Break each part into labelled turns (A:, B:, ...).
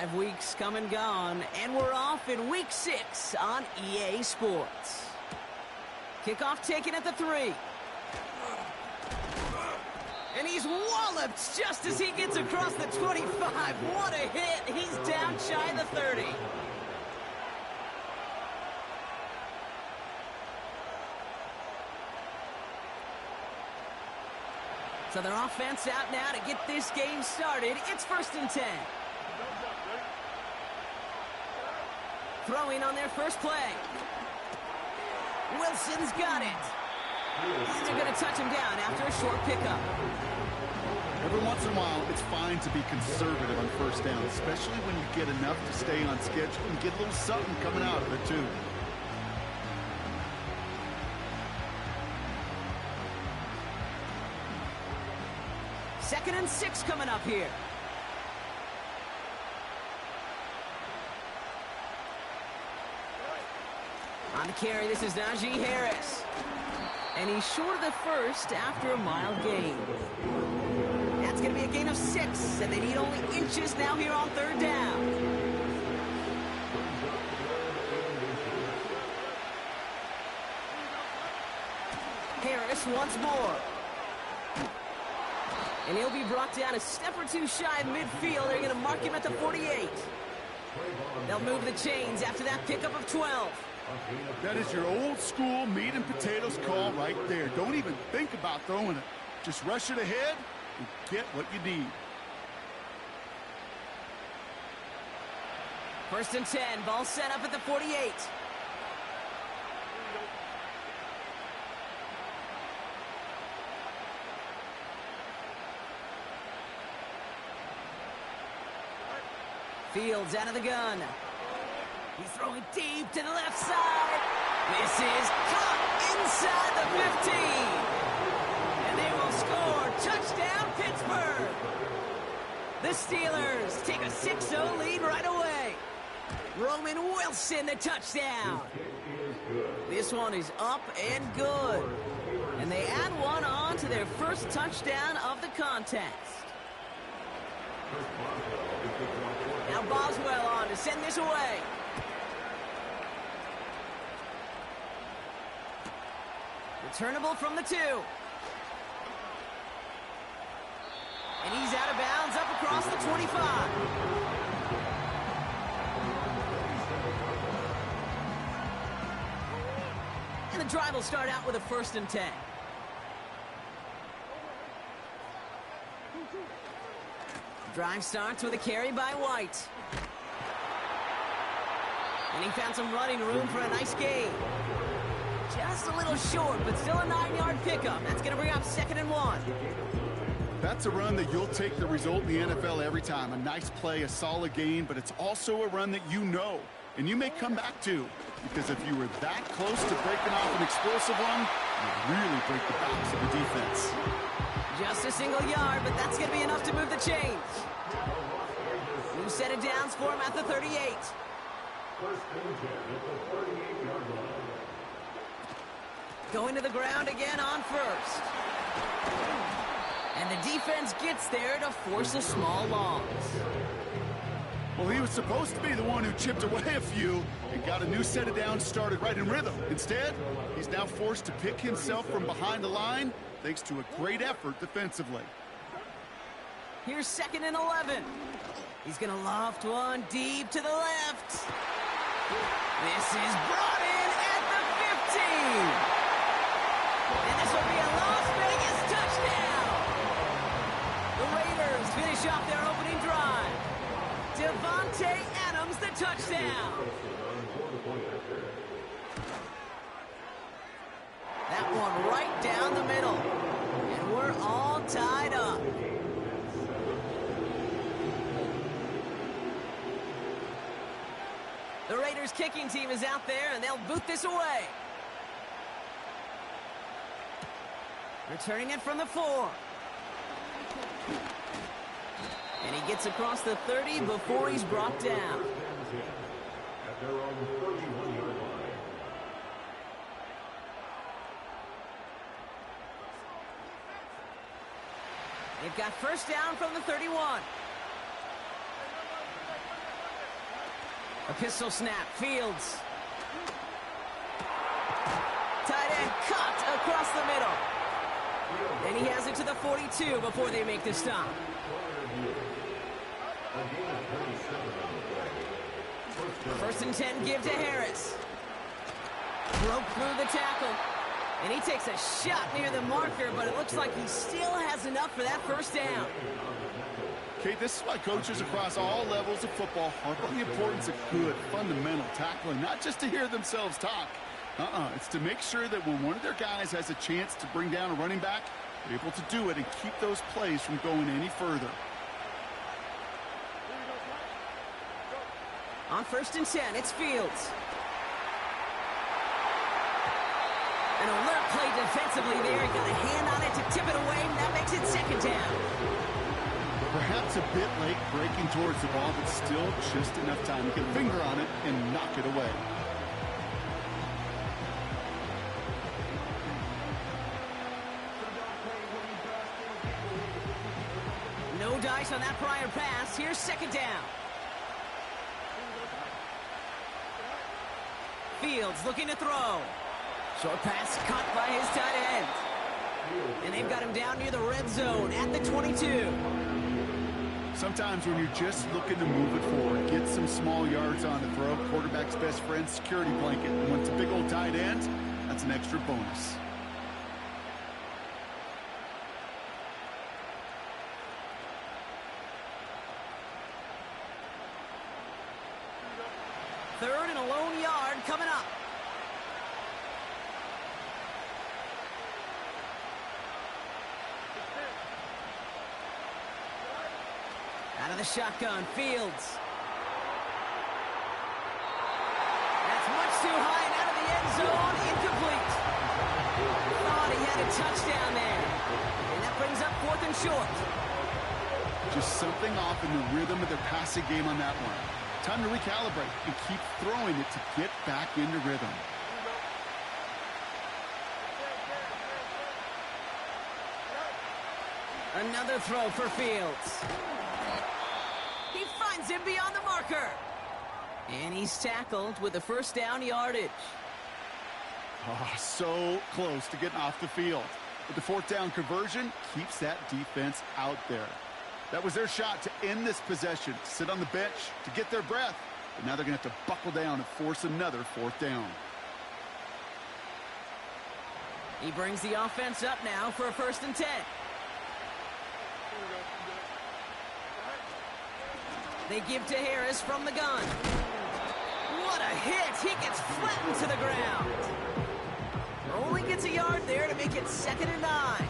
A: 5 weeks come and gone, and we're off in week 6 on EA Sports. Kickoff taken at the 3. And he's walloped just as he gets across the 25. What a hit. He's down shy of the 30. So their offense out now to get this game started. It's 1st and 10. Throwing on their first play. Wilson's got it. And they're going to touch him down after a short pickup.
B: Every once in a while, it's fine to be conservative on 1st down, especially when you get enough to stay on schedule and get a little something coming out of it, too.
A: Second and 6 coming up here. On the carry, this is Najee Harris. And he's short of the first after a mile gain. That's going to be a gain of 6, and they need only inches now here on 3rd down. Harris once more. And he'll be brought down a step or 2 shy of midfield. They're going to mark him at the 48. They'll move the chains after that pickup of 12.
B: That is your old school meat and potatoes call right there. Don't even think about throwing it. Just rush it ahead and get what you need.
A: 1st and 10. Ball set up at the 48. Fields out of the gun. He's throwing deep to the left side. This is caught inside the 15. And they will score. Touchdown, Pittsburgh. The Steelers take a 6-0 lead right away. Roman Wilson, the touchdown. This one is up and good. And they add one on to their first touchdown of the contest. Now Boswell on to send this away. Returnable from the 2. And he's out of bounds up across the 25. And the drive will start out with a 1st and 10. Drive starts with a carry by White. And he found some running room for a nice gain. Just a little short, but still a 9-yard pickup. That's going to bring up 2nd and 1.
B: That's a run that you'll take the result in the NFL every time. A nice play, a solid gain, but it's also a run that you know, and you may come back to. Because if you were that close to breaking off an explosive one, you'd really break the backs of the defense.
A: Just a single yard, but that's going to be enough to move the chains. New set of downs for him at the 38. Going to the ground again on 1st. And the defense gets there to force a small loss.
B: Well, he was supposed to be the one who chipped away a few and got a new set of downs started right in rhythm. Instead, he's now forced to pick himself from behind the line thanks to a great effort defensively.
A: Here's 2nd and 11. He's going to loft one deep to the left. This is brought in at the 15. And this will be a Las Vegas touchdown. The Raiders finish off their opening drive. Devontae Adams, the touchdown. That one right down the middle. And we're all tied up. The Raiders kicking team is out there, and they'll boot this away. Returning it from the 4. And he gets across the 30 before he's brought down. They've got 1st down from the 31. A pistol snap. Fields. Tight end cut across the middle. And he has it to the 42 before they make the stop. First and 10, give to Harris. Broke through the tackle. And he takes a shot near the marker, but it looks like he still has enough for that first down.
B: Okay, this is why coaches across all levels of football harp on the importance of good, fundamental tackling, not just to hear themselves talk. It's to make sure that when one of their guys has a chance to bring down a running back, they're able to do it and keep those plays from going any further.
A: On first and 10, it's Fields. An alert play defensively there. Got a hand on it to tip it away, and that makes it second down.
B: Perhaps a bit late breaking towards the ball, but still just enough time to get a finger on it and knock it away.
A: No dice on that prior pass. Here's second down. Fields looking to throw. Short pass caught by his tight end. And they've got him down near the red zone at the 22.
B: Sometimes when you're just looking to move it forward, get some small yards on the throw, quarterback's best friend, security blanket. And when it's a big old tight end, that's an extra bonus.
A: Third and a lone yard coming up. Out of the shotgun, Fields. That's much too high and out of the end zone, incomplete. Thought he had a touchdown there. And that brings up fourth and short.
B: Just something off in the rhythm of their passing game on that one. Time to recalibrate and keep throwing it to get back into rhythm.
A: Another throw for Fields. He finds him beyond the marker. And he's tackled with the first down yardage.
B: Oh, so close to getting off the field. But the fourth down conversion keeps that defense out there. That was their shot to end this possession, to sit on the bench, to get their breath. But now they're going to have to buckle down and force another fourth down.
A: He brings the offense up now for a first and 10. They give to Harris from the gun. What a hit! He gets flattened to the ground. Only gets a yard there to make it 2nd and 9.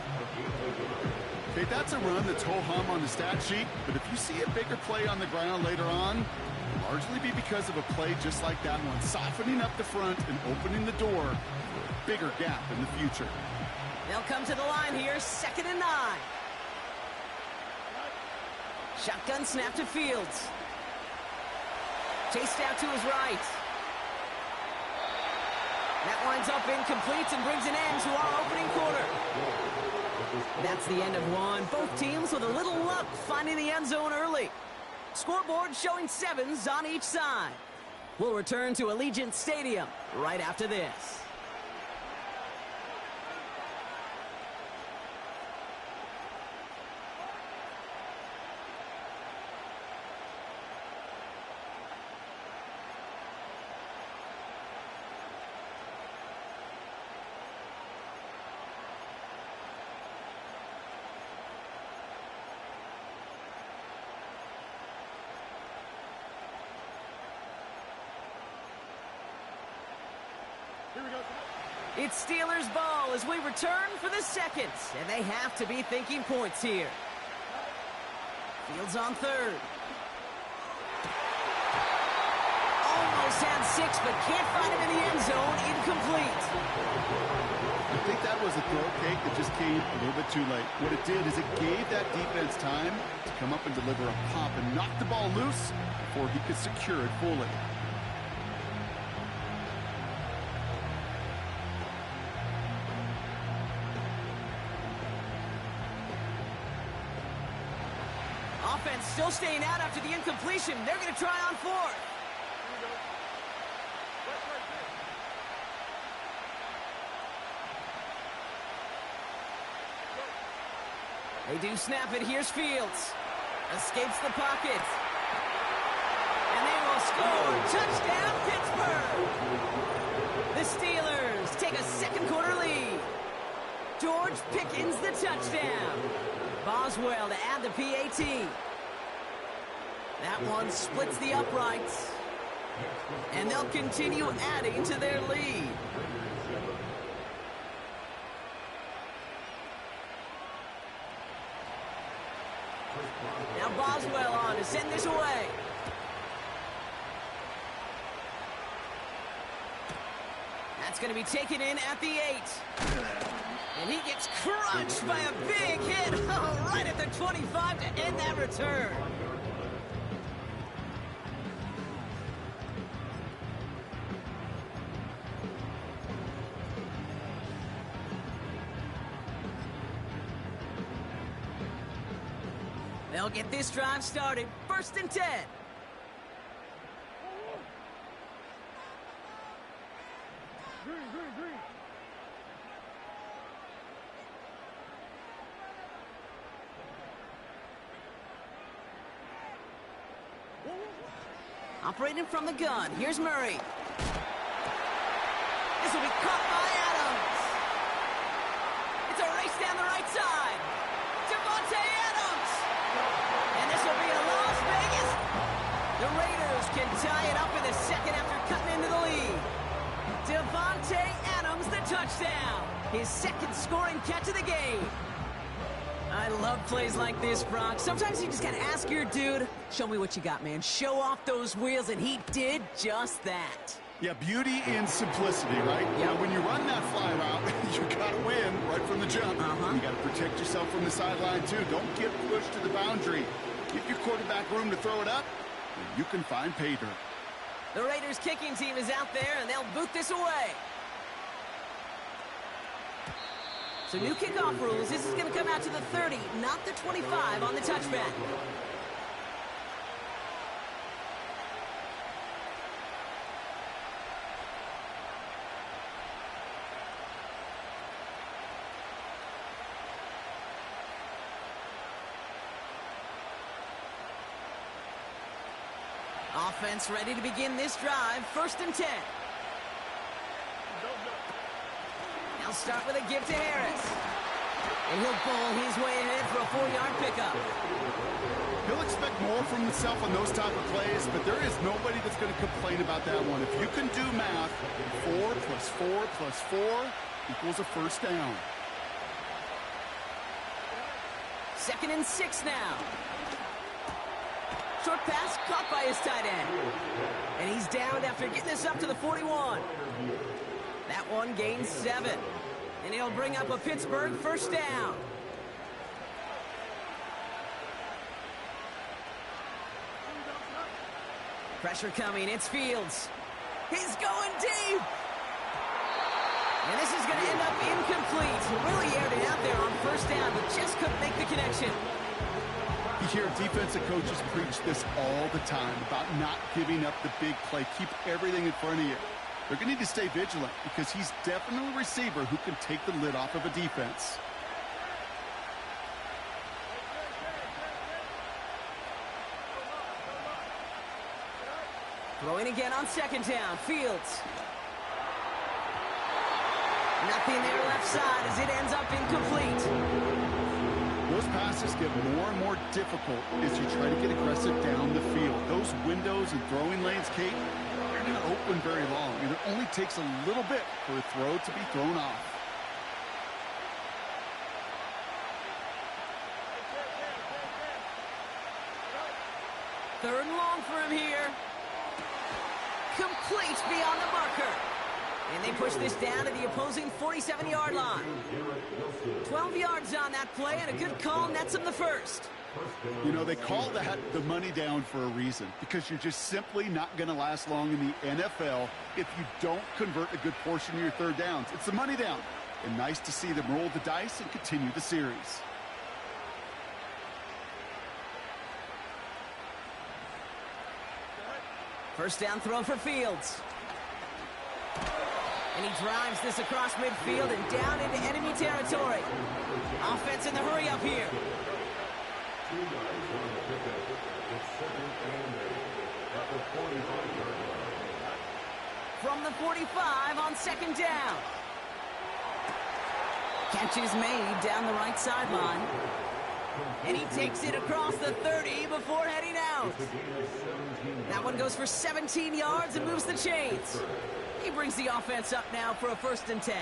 B: Okay, that's a run that's ho-hum on the stat sheet, but if you see a bigger play on the ground later on, it'll largely be because of a play just like that one, softening up the front and opening the door for a bigger gap in the future.
A: They'll come to the line here, 2nd and 9. Shotgun snap to Fields. Chased out to his right. That winds up incomplete and brings an end to our opening quarter. That's the end of one. Both teams with a little luck finding the end zone early. Scoreboard showing 7s on each side. We'll return to Allegiant Stadium right after this. It's Steelers ball as we return for the second, and they have to be thinking points here. Fields on third. Almost had 6, but can't find him in the end zone. Incomplete.
B: I think that was a throw cake that just came a little bit too late. What it did is it gave that defense time to come up and deliver a pop and knock the ball loose before he could secure it fully.
A: Offense still staying out after the incompletion. They're going to try on fourth. They do snap it. Here's Fields. Escapes the pocket. And they will score. Touchdown, Pittsburgh. The Steelers take a second quarter lead. George Pickens the touchdown. Boswell to add the PAT. That one splits the uprights. And they'll continue adding to their lead. Now Boswell on to send this away. That's going to be taken in at the 8. And he gets crunched by a big hit right at the 25 to end that return. They'll get this drive started. 1st and 10. Operating from the gun. Here's Murray. This will be caught by Adams. It's a race down the right side. Devontae Adams. And this will be a Las Vegas. The Raiders can tie it up in the second after cutting into the lead. Devontae Adams, the touchdown. His second scoring catch of the game. I love plays like this, Brock. Sometimes you just gotta ask your dude, show me what you got, man. Show off those wheels, and he did just that.
B: Yeah, beauty in simplicity, right?
A: Yep.
B: Now, when you run that fly route, you gotta win right from the jump. You gotta protect yourself from the sideline, too. Don't get pushed to the boundary. Give your quarterback room to throw it up, and you can find pay dirt.
A: The Raiders kicking team is out there, and they'll boot this away. So new kickoff rules. This is going to come out to the 30, not the 25 on the touchback. Offense ready to begin this drive. 1st and 10. They'll start with a give to Harris. And he'll bowl his way ahead for a 4-yard pickup.
B: He'll expect more from himself on those type of plays, but there is nobody that's going to complain about that one. If you can do math, 4 plus 4 plus 4 equals a first down.
A: 2nd and 6 now. Short pass caught by his tight end. And he's down after getting this up to the 41. That one gains 7. And he'll bring up a Pittsburgh first down. Pressure coming. It's Fields. He's going deep. And this is going to end up incomplete. He really aired it out there on first down, but just couldn't make the connection.
B: You hear defensive coaches preach this all the time about not giving up the big play. Keep everything in front of you. They're going to need to stay vigilant because he's definitely a receiver who can take the lid off of a defense.
A: Throwing again on 2nd down. Fields. Nothing there left side as it ends up incomplete.
B: Those passes get more and more difficult as you try to get aggressive down the field. Those windows and throwing lanes, Kate, they're not open very long, and it only takes a little bit for a throw to be thrown off.
A: Third and long for him here. Complete beyond the marker. And they push this down to the opposing 47-yard line. 12 yards on that play, and a good call nets him the first.
B: You know, they call that the money down for a reason, because you're just simply not going to last long in the NFL if you don't convert a good portion of your third downs. It's the money down. And nice to see them roll the dice and continue the series. First down throw for Fields.
A: And he drives this across midfield and down into enemy territory. Offense in the hurry up here. From the 45 on second down. Catch is made down the right sideline. And he takes it across the 30 before heading out. That one goes for 17 yards and moves the chains. He brings the offense up now for a 1st and 10.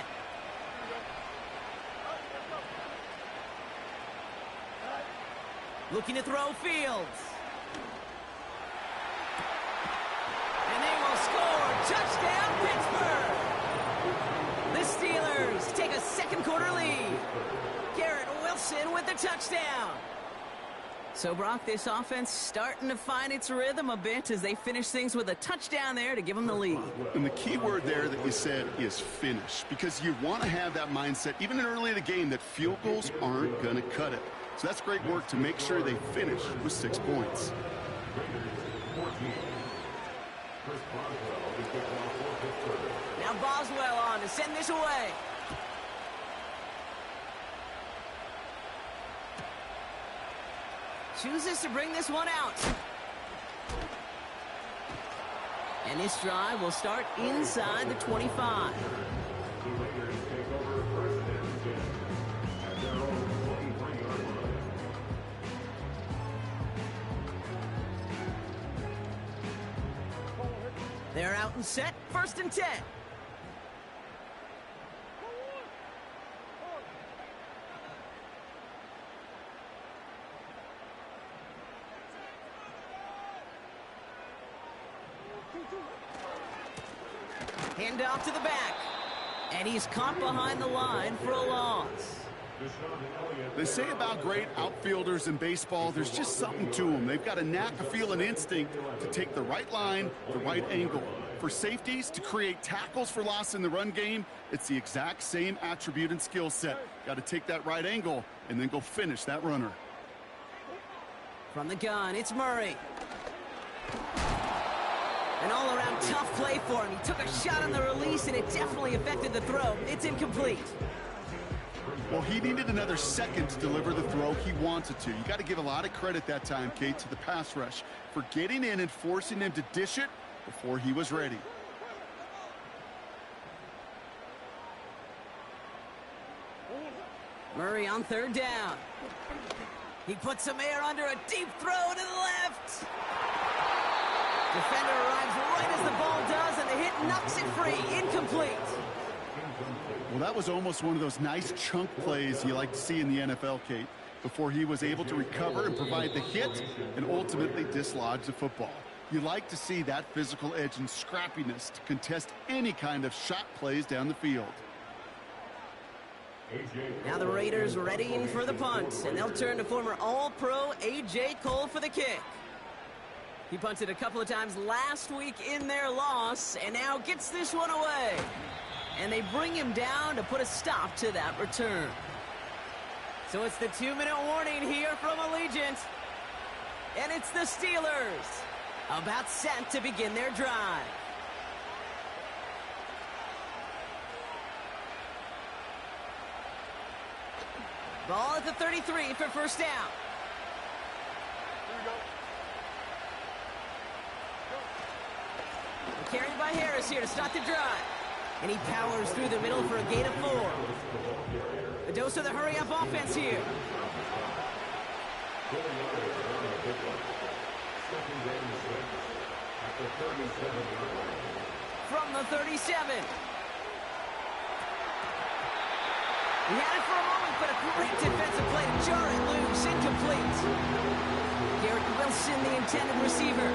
A: Looking to throw Fields. And they will score. Touchdown, Pittsburgh! The Steelers take a second quarter lead. Garrett Wilson with the touchdown. So, Brock, this offense starting to find its rhythm a bit as they finish things with a touchdown there to give them the lead.
B: And the key word there that you said is finish, because you want to have that mindset, even early in the game, that field goals aren't going to cut it. So that's great work to make sure they finish with 6 points.
A: Now Boswell on to send this away. Chooses to bring this one out. And this drive will start inside the 25. They're out and set, 1st and 10. Hand off to the back. And he's caught behind the line for a loss.
B: They say about great outfielders in baseball, there's just something to them. They've got a knack, a feel, an instinct to take the right line, the right angle. For safeties, to create tackles for loss in the run game, it's the exact same attribute and skill set. Got to take that right angle and then go finish that runner.
A: From the gun, it's Murray. An all-around tough play for him. He took a shot on the release, and it definitely affected the throw. It's incomplete.
B: Well, he needed another second to deliver the throw he wanted to. You got to give a lot of credit that time, Kate, to the pass rush for getting in and forcing him to dish it before he was ready.
A: Murray on 3rd down. He puts some air under a deep throw to the left. Defender arrives right as the ball does, and the hit knocks it free. Incomplete.
B: Well, that was almost one of those nice chunk plays you like to see in the NFL, Kate, before he was able to recover and provide the hit and ultimately dislodge the football. You like to see that physical edge and scrappiness to contest any kind of shot plays down the field.
A: Now the Raiders readying for the punt, and they'll turn to former All-Pro A.J. Cole for the kick. He punted a couple of times last week in their loss, and now gets this one away. And they bring him down to put a stop to that return. So it's the 2-minute warning here from Allegiant. And it's the Steelers about set to begin their drive. Ball at the 33 for 1st down. Carried by Harris here to start the drive. And he powers through the middle for a gain of 4. A dose of the hurry-up offense here. From the 37. He had it for a moment, but a great defensive play to jar it loose. Incomplete. Garrett Wilson, the intended receiver.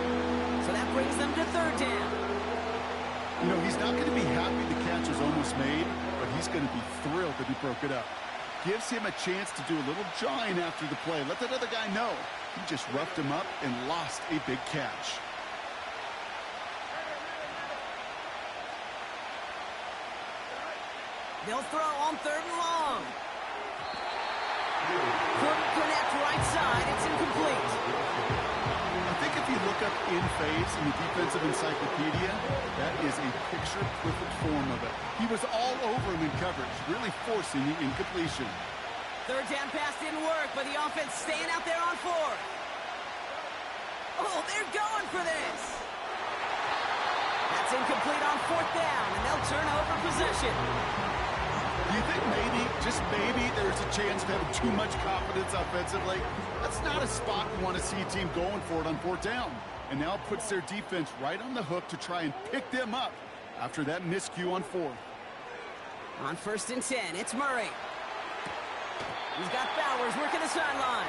A: So that brings them to 3rd down.
B: You know, he's not going to be happy the catch is almost made, but he's going to be thrilled that he broke it up. Gives him a chance to do a little jawing after the play. Let that other guy know. He just roughed him up and lost a big catch.
A: They'll throw on 3rd and long. Couldn't connect right side. It's incomplete.
B: I think if you look up in phase in the defensive encyclopedia, that is a picture-perfect form of it. He was all over him in coverage, really forcing the incompletion.
A: Third down pass didn't work, but the offense staying out there on fourth. Oh, they're going for this. That's incomplete on fourth down, and they'll turn over possession.
B: Do you think maybe, just maybe, there's a chance of having too much confidence offensively? That's not a spot you want to see a team going for it on fourth down. And now it puts their defense right on the hook to try and pick them up after that miscue on fourth.
A: On 1st and 10, it's Murray. He's got Bowers working the sideline.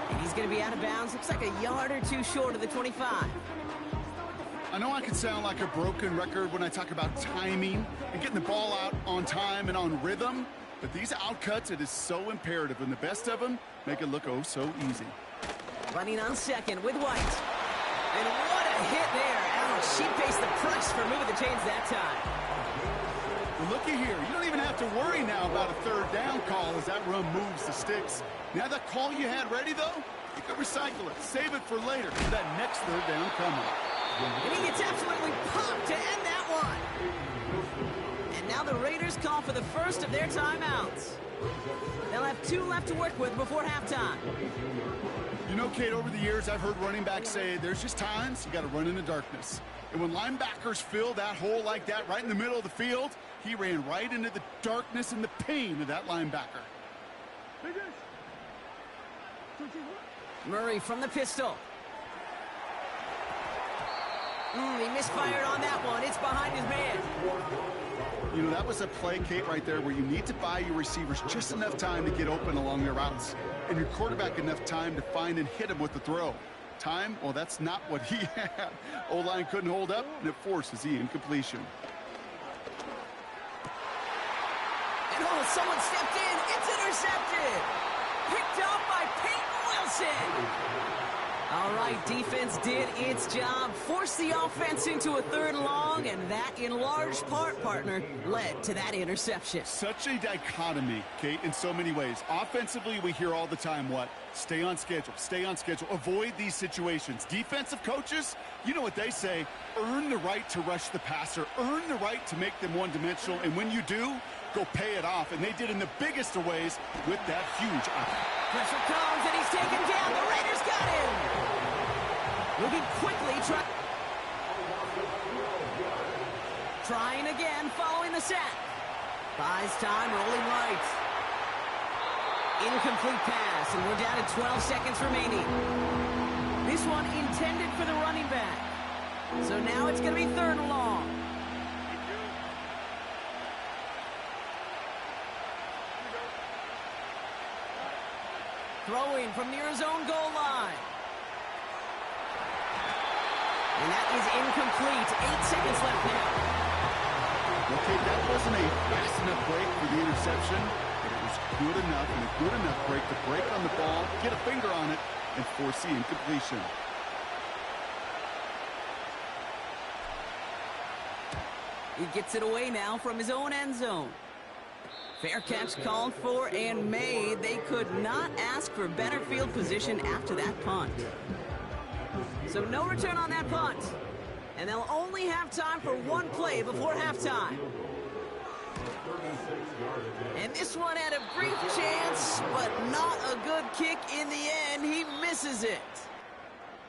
A: And he's going to be out of bounds. Looks like a yard or two short of the 25.
B: I know I can sound like a broken record when I talk about timing and getting the ball out on time and on rhythm, but these outcuts, it is so imperative, and the best of them make it look oh so easy.
A: Running on second with White. And what a hit there. Ouch, she faced the price for moving the chains that time.
B: Well, looky here. You don't even have to worry now about a third down call as that run moves the sticks. Now that call you had ready, though, you can recycle it. Save it for later for that next third down coming.
A: And he gets absolutely popped to end that one. And now the Raiders call for the first of their timeouts. They'll have 2 left to work with before halftime.
B: You know, Kate, over the years, I've heard running backs say there's just times you got to run in the darkness. And when linebackers fill that hole like that right in the middle of the field, he ran right into the darkness and the pain of that linebacker.
A: Murray from the pistol. He misfired on that one. It's behind his man.
B: You know, that was a play, Kate, right there where you need to buy your receivers just enough time to get open along their routes. And your quarterback enough time to find and hit him with the throw. Time? Well, that's not what he had. O-line couldn't hold up, and it forces the incompletion.
A: And oh, someone stepped in. It's intercepted. Picked up by Peyton Wilson. All right, defense did its job, forced the offense into a third and long, and that, in large part, partner, led to that interception.
B: Such a dichotomy, Kate, in so many ways. Offensively, we hear all the time what? Stay on schedule, avoid these situations. Defensive coaches, you know what they say, earn the right to rush the passer, earn the right to make them one-dimensional, and when you do, go pay it off. And they did in the biggest of ways with that huge offense.
A: Pressure comes, and he's taken down. The Raiders got him. Moving quickly, trying again, following the sack. Buys time, rolling right. Incomplete pass, and we're down to 12 seconds remaining. This one intended for the running back. So now it's going to be third and long. Throwing from near his own goal line. And that is incomplete. 8 seconds left now.
B: Okay, that wasn't a fast enough break for the interception, but it was good enough and a good enough break to break on the ball, get a finger on it, and force the incompletion.
A: He gets it away now from his own end zone. Fair catch called for and made. They could not ask for better field position after that punt. So no return on that punt. And they'll only have time for one play before halftime. And this one had a brief chance, but not a good kick in the end. He misses it.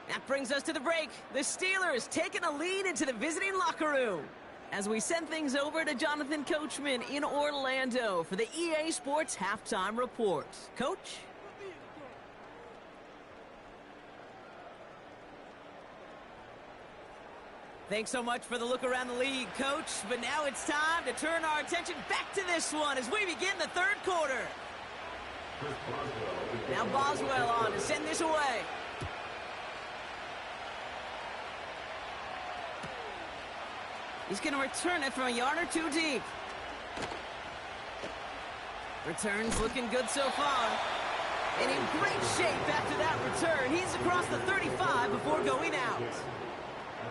A: That brings us to the break. The Steelers taking a lead into the visiting locker room as we send things over to Jonathan Coachman in Orlando for the EA Sports Halftime Report. Coach? Thanks so much for the look around the league, Coach. But now it's time to turn our attention back to this one as we begin the third quarter. Now Boswell on to send this away. He's going to return it from a yard or two deep. Returns looking good so far. And in great shape after that return. He's across the 35 before going out.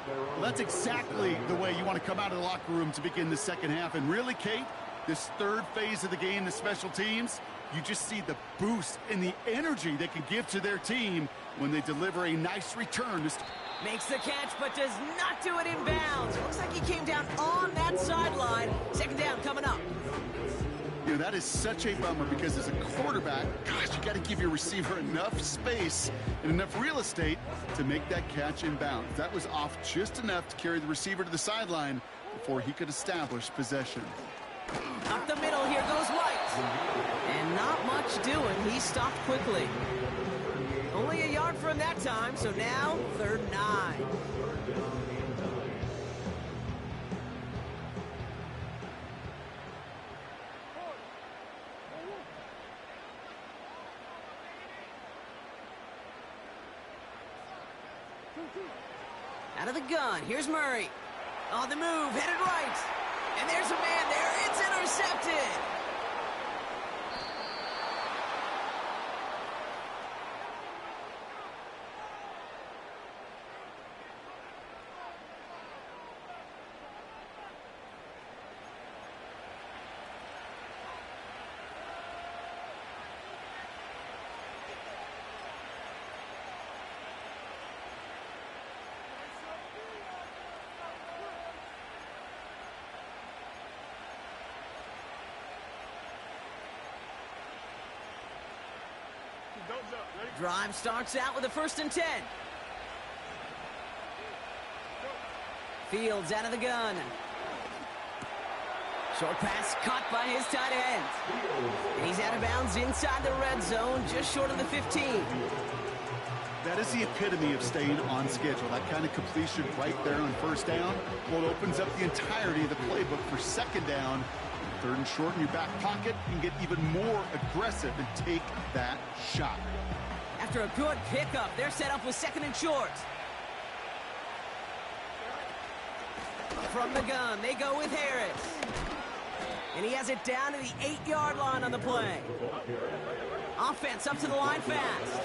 B: Well, that's exactly the way you want to come out of the locker room to begin the second half. And really, Kate, This third phase of the game, the special teams, you just see the boost and the energy they can give to their team when they deliver a nice return.
A: Makes the catch, but does not do it in bounds. Looks like he came down on that sideline. Second down coming up.
B: You know, that is such a bummer because as a quarterback, gosh, you got to give your receiver enough space and enough real estate to make that catch in bounds. That was off just enough to carry the receiver to the sideline before he could establish possession.
A: Up the middle, here goes White. And not much doing. He stopped quickly. Only a yard for him that time, so now 3rd and 9. Out of the gun, here's Murray. On the move, headed right. And there's a man there, it's intercepted. Drive starts out with a 1st and 10. Fields out of the gun. Short pass caught by his tight end. And he's out of bounds inside the red zone, just short of the 15.
B: That is the epitome of staying on schedule. That kind of completion right there on 1st down. Well, it opens up the entirety of the playbook for 2nd down. 3rd and short in your back pocket, you can get even more aggressive and take that shot.
A: After a good pickup, they're set up with 2nd and short. From the gun, they go with Harris. And he has it down to the 8-yard line on the play. Offense up to the line fast.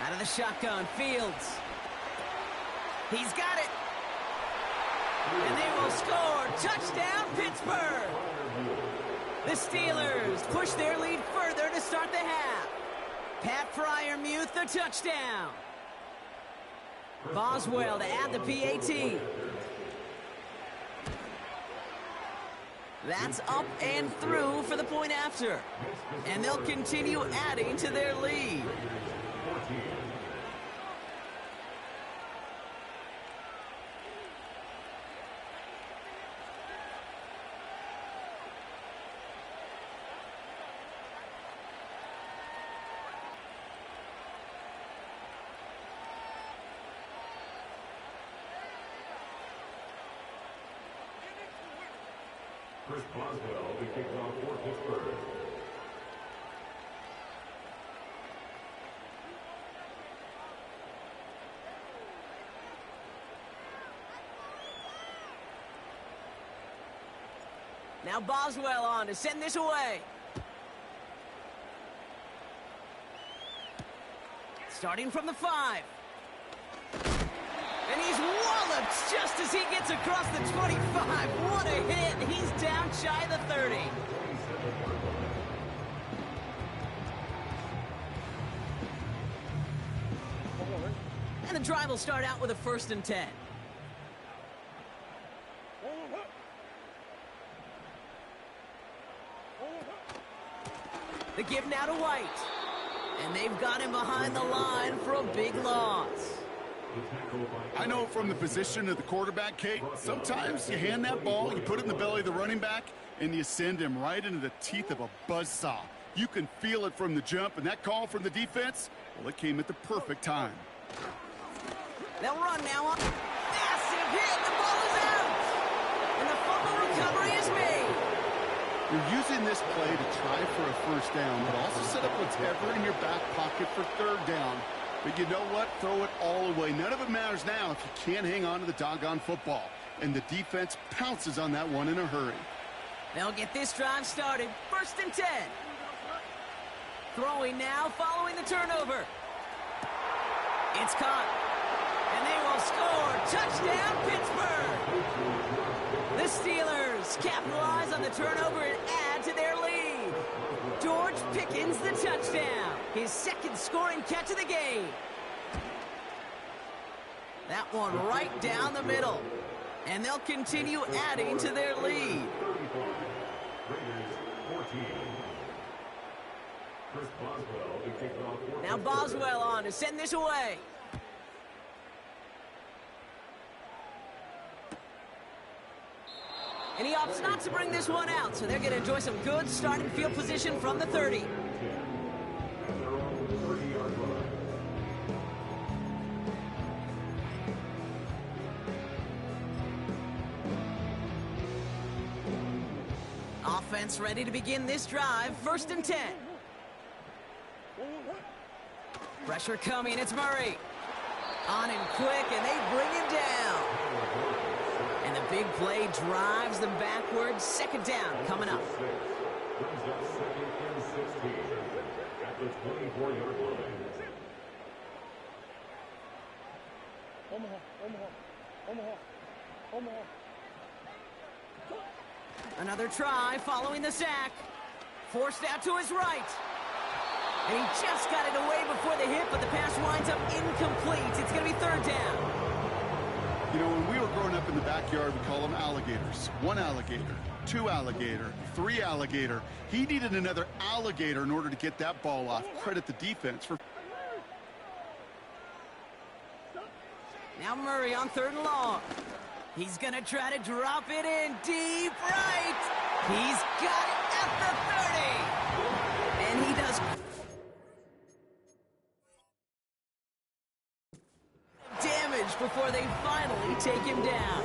A: Out of the shotgun, Fields. He's got it. And they will score. Touchdown, Pittsburgh. The Steelers push their lead further to start the half. Pat Fryermuth, the touchdown. Boswell to add the PAT. That's up and through for the point after. And they'll continue adding to their lead.
C: Chris Boswell, the kickoff for Pittsburgh.
A: Now Boswell on to send this away. Starting from the 5. And he's walloped just as he gets across the 25. What a hit. He's down shy of the 30. And the drive will start out with a 1st and 10. The give now to White. And they've got him behind the line for a big loss.
B: I know from the position of the quarterback, Kate, sometimes you hand that ball, you put it in the belly of the running back, and you send him right into the teeth of a buzzsaw. You can feel it from the jump, and that call from the defense, well, it came at the perfect time.
A: They'll run now on. Massive hit. The ball is out. And the fumble recovery is made.
B: You're using this play to try for a 1st down, but also set up whatever in your back pocket for 3rd down. But you know what? Throw it all away. None of it matters now if you can't hang on to the doggone football. And the defense pounces on that one in a hurry.
A: They'll get this drive started. 1st and 10. Throwing now following the turnover. It's caught. And they will score. Touchdown, Pittsburgh! The Steelers capitalize on the turnover and add to their lead. George Pickens the touchdown. His second scoring catch of the game. That one right down the middle. And they'll continue adding to their lead. Now Boswell on to send this away. And he opts not to bring this one out, so they're going to enjoy some good starting field position from the 30. Offense ready to begin this drive. 1st and 10. Pressure coming. It's Murray. On him quick, and they bring him down. And the big play drives them backwards. 2nd down coming up.
C: At the 24-yard line.
D: Omaha.
A: Another try following the sack. Forced out to his right. And he just got it away before the hit, but the pass winds up incomplete. It's going to be 3rd down.
B: You know, when we were growing up in the backyard, we call them alligators. 1 alligator, 2 alligator, 3 alligator. He needed another alligator in order to get that ball off. Credit the defense for...
A: Now Murray on 3rd and long. He's going to try to drop it in deep right. He's got it at the 30. And he does damage before they finally take him down.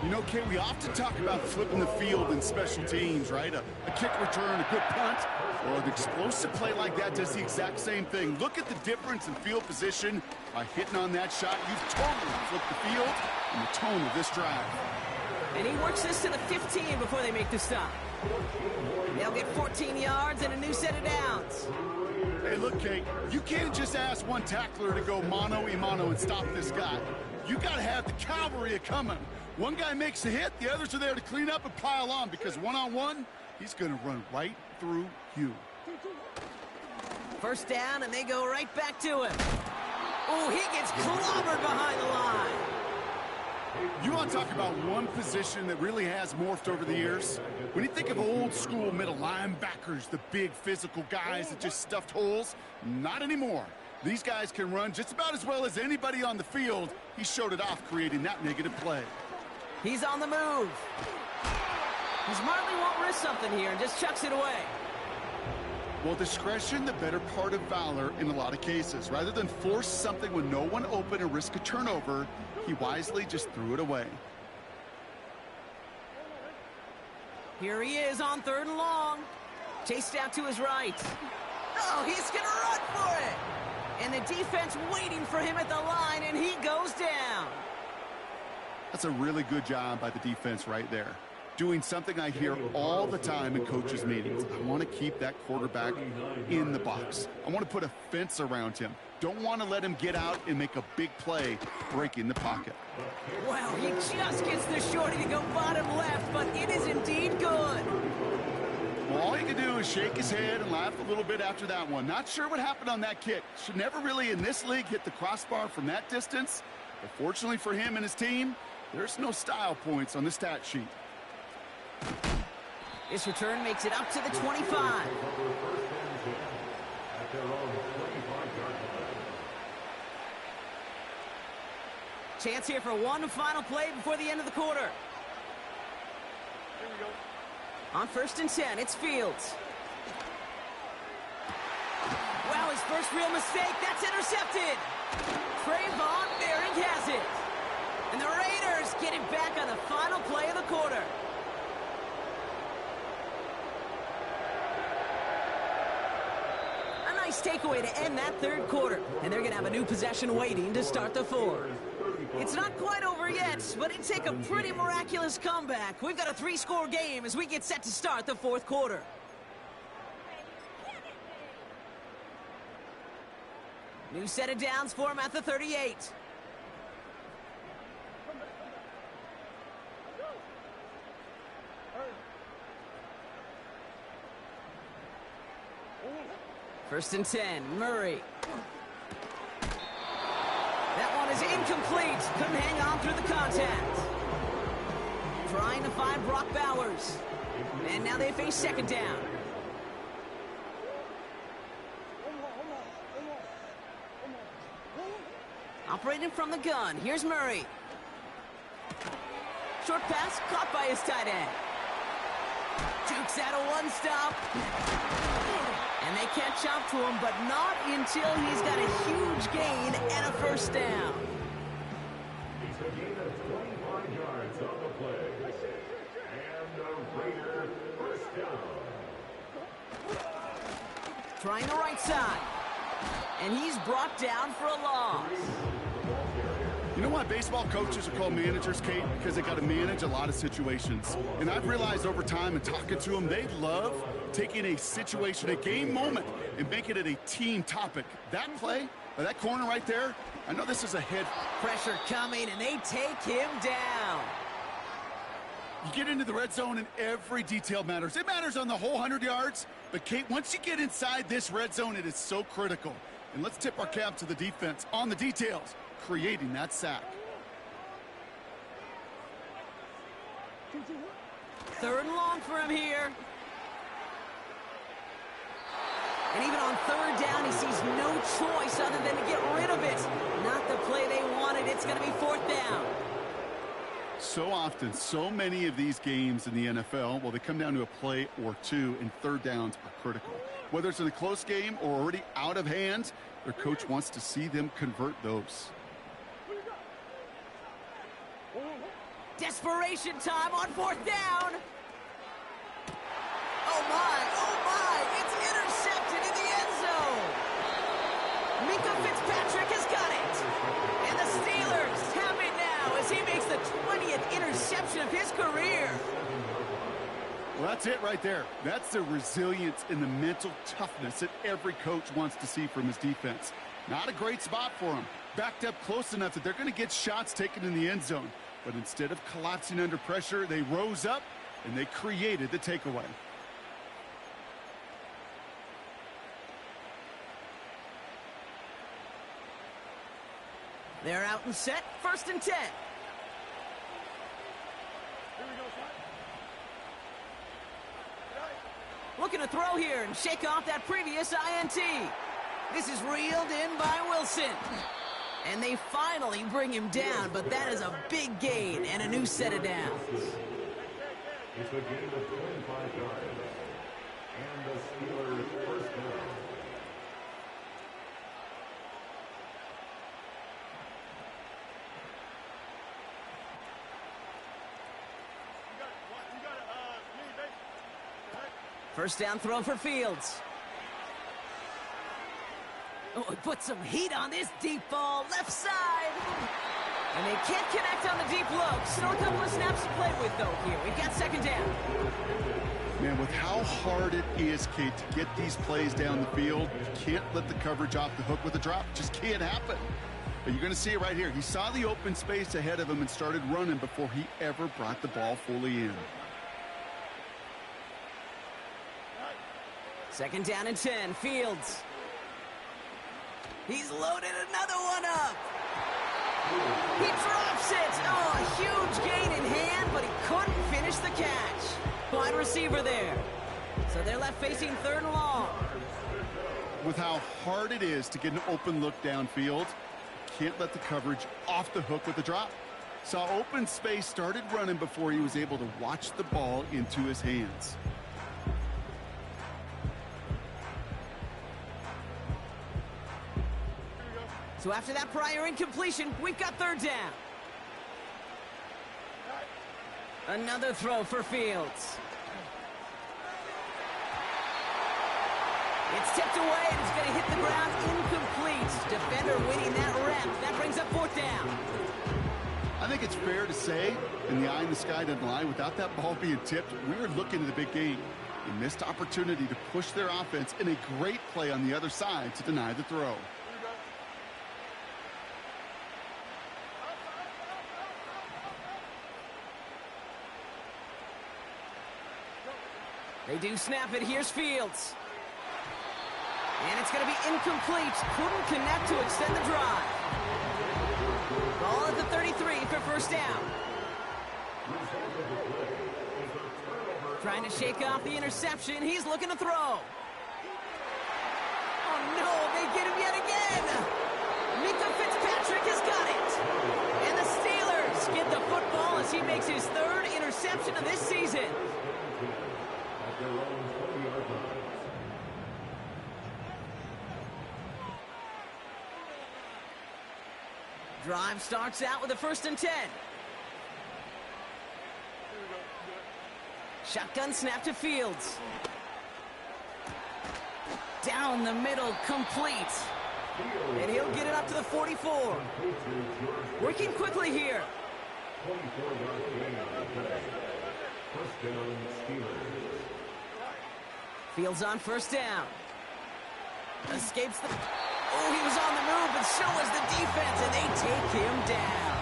B: You know, Kate, we often talk about flipping the field in special teams, right? A kick return, a good punt. Well, an explosive play like that does the exact same thing. Look at the difference in field position. By hitting on that shot, you've totally flipped the field and the tone of this drive.
A: And he works this to the 15 before they make the stop. They'll get 14 yards and a new set of downs.
B: Hey, look, Kate, you can't just ask one tackler to go mano-a-mano and stop this guy. You got to have the cavalry coming. One guy makes a hit, the others are there to clean up and pile on, because one-on-one, he's going to run right through you.
A: 1st down, and they go right back to him. Oh, he gets clobbered behind the line.
B: You want to talk about one position that really has morphed over the years? When you think of old school middle linebackers, the big physical guys that just stuffed holes, not anymore. These guys can run just about as well as anybody on the field. He showed it off creating that negative play.
A: He's on the move. He smartly won't risk something here and just chucks it away.
B: Well, discretion, the better part of valor in a lot of cases. Rather than force something with no one open and risk a turnover, he wisely just threw it away.
A: Here he is on 3rd and long. Chased out to his right. Oh, he's going to run for it. And the defense waiting for him at the line, and he goes down.
B: That's a really good job by the defense right there. Doing something I hear all the time in coaches' meetings. I want to keep that quarterback in the box. I want to put a fence around him. Don't want to let him get out and make a big play breaking the pocket.
A: Well, he just gets the shorty to go bottom left, but it is indeed good.
B: Well, all he can do is shake his head and laugh a little bit after that one. Not sure what happened on that kick. Should never really in this league hit the crossbar from that distance. But fortunately for him and his team, there's no style points on the stat sheet.
A: This return makes it up to the 25. Chance here for one final play before the end of the quarter.
D: Here we go.
A: On 1st and 10, it's Fields. Wow, his first real mistake. That's intercepted. Trayvon Merrick has it. And the Raiders get it back on the final play of the quarter. A nice takeaway to end that 3rd quarter. And they're going to have a new possession waiting to start the 4th. It's not quite over yet, but it'd take a pretty miraculous comeback. We've got a 3-score game as we get set to start the 4th quarter. New set of downs for him at the 38. First and 10, Murray. That one is incomplete. Couldn't hang on through the contact. Trying to find Brock Bowers. And now they face second down. Operating from the gun, here's Murray. Short pass caught by his tight end. Jukes out a one-stop. And they catch up to him, but not until he's got a huge gain and a first down.
C: It's a gain of 25 yards on the play. And the Raider first down.
A: Trying the right side. And he's brought down for a loss.
B: You know why baseball coaches are called managers, Kate? Because they got to manage a lot of situations. And I've realized over time and talking to them, they love taking a situation, a game moment, and making it a team topic. That play, or that corner right there, I know this is a head.
A: Pressure coming, and they take him down.
B: You get into the red zone, and every detail matters. It matters on the whole 100 yards. But, Kate, once you get inside this red zone, it is so critical. And let's tip our cap to the defense on the details, creating that sack.
A: Third and long for him here. And even on third down, he sees no choice other than to get rid of it. Not the play they wanted. It's going to be fourth down.
B: So often, so many of these games in the NFL, well, they come down to a play or two, and third downs are critical. Whether it's in a close game or already out of hand, their coach wants to see them convert those.
A: Desperation time on fourth down. Oh my, it's intercepted in the end zone. Minka Fitzpatrick has got it. And the Steelers have it now as he makes the 20th interception of his career.
B: Well, that's it right there. That's the resilience and the mental toughness that every coach wants to see from his defense. Not a great spot for him. Backed up close enough that they're going to get shots taken in the end zone. But instead of collapsing under pressure, they rose up and they created the takeaway.
A: They're out and set. First and 10.
D: Here we go, son.
A: Looking to throw here and shake off that previous INT. This is reeled in by Wilson. And they finally bring him down, but that is a big gain and a new set of downs.
C: It's a gain of 25 yards. And the Steelers first down.
A: First down throw for Fields. Oh, he put some heat on this deep ball, left side. And they can't connect on the deep low. Still a couple of snaps to play with, though, here. We've got second down.
B: Man, with how hard it is, Kate, to get these plays down the field, you can't let the coverage off the hook with a drop. It just can't happen. But you're going to see it right here. He saw the open space ahead of him and started running before he ever brought the ball fully in.
A: Second down and 10, Fields. He's loaded another one up. He drops it. Oh, a huge gain in hand, but he couldn't finish the catch. Wide receiver there. So they're left facing third and long.
B: With how hard it is to get an open look downfield, can't let the coverage off the hook with a drop. Saw open space, started running before he was able to watch the ball into his hands.
A: So after that prior incompletion, we've got third down. Another throw for Fields. It's tipped away, and it's going to hit the ground incomplete. Defender winning that rep. That brings up fourth down.
B: I think it's fair to say, in the eye in the sky doesn't lie, without that ball being tipped, we were looking at a big game. A missed opportunity to push their offense in a great play on the other side to deny the throw.
A: They do snap it. Here's Fields. And it's going to be incomplete. Couldn't connect to extend the drive. Ball at the 33 for first down. Trying to shake off the interception. He's looking to throw. Oh, no, they get him yet again. Mika Fitzpatrick has got it. And the Steelers get the football as he makes his third interception of this season. Drive starts out with a 1st and 10. Shotgun snap to Fields. Down the middle, complete. And he'll get it up to the 44. Working quickly here.
C: 24-yard gain on the play. First down, Steelers.
A: Fields on 1st down. Escapes the... Oh, he was on the move, but so was the defense, and they take him down.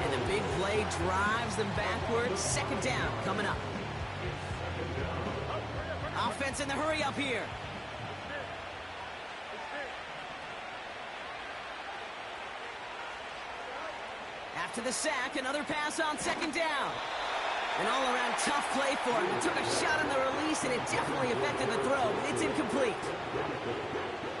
A: And the big play drives them backwards. 2nd down coming up. Offense in the hurry up here. After the sack, another pass on 2nd down. An all-around tough play for him. He took a shot on the release, and it definitely affected the throw, but it's incomplete.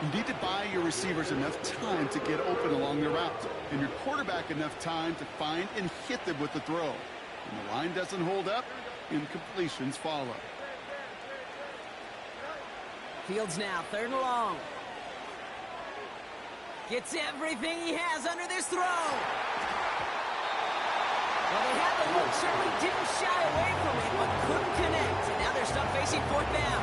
B: You need to buy your receivers enough time to get open along the route, and your quarterback enough time to find and hit them with the throw. When the line doesn't hold up, incompletions follow.
A: Fields now, 3rd and long. Gets everything he has under this throw. Well, they had the look, certainly didn't shy away from it, but couldn't connect. And now they're stuck facing 4th down.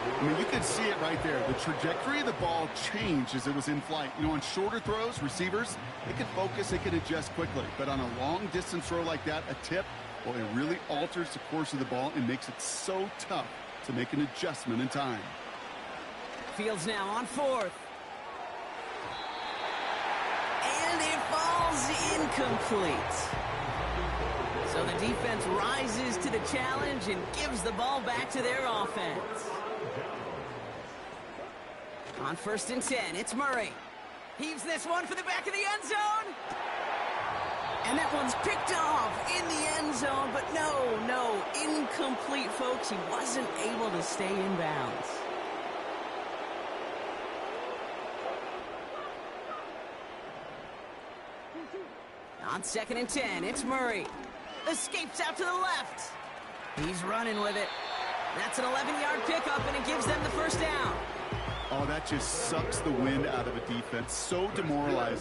B: I mean, you can see it right there. The trajectory of the ball changed as it was in flight. You know, on shorter throws, receivers, they can focus, they can adjust quickly. But on a long-distance throw like that, a tip, well, it really alters the course of the ball and makes it so tough to make an adjustment in time.
A: Fields now on 4th. And it falls incomplete. So the defense rises to the challenge and gives the ball back to their offense. On 1st and 10, it's Murray. Heaves this one for the back of the end zone. And that one's picked off in the end zone, but no, incomplete, folks. He wasn't able to stay in bounds. On 2nd and 10, it's Murray. Escapes out to the left. He's running with it. That's an 11-yard pickup, and it gives them the 1st down.
B: Oh, that just sucks the wind out of a defense. So demoralizing.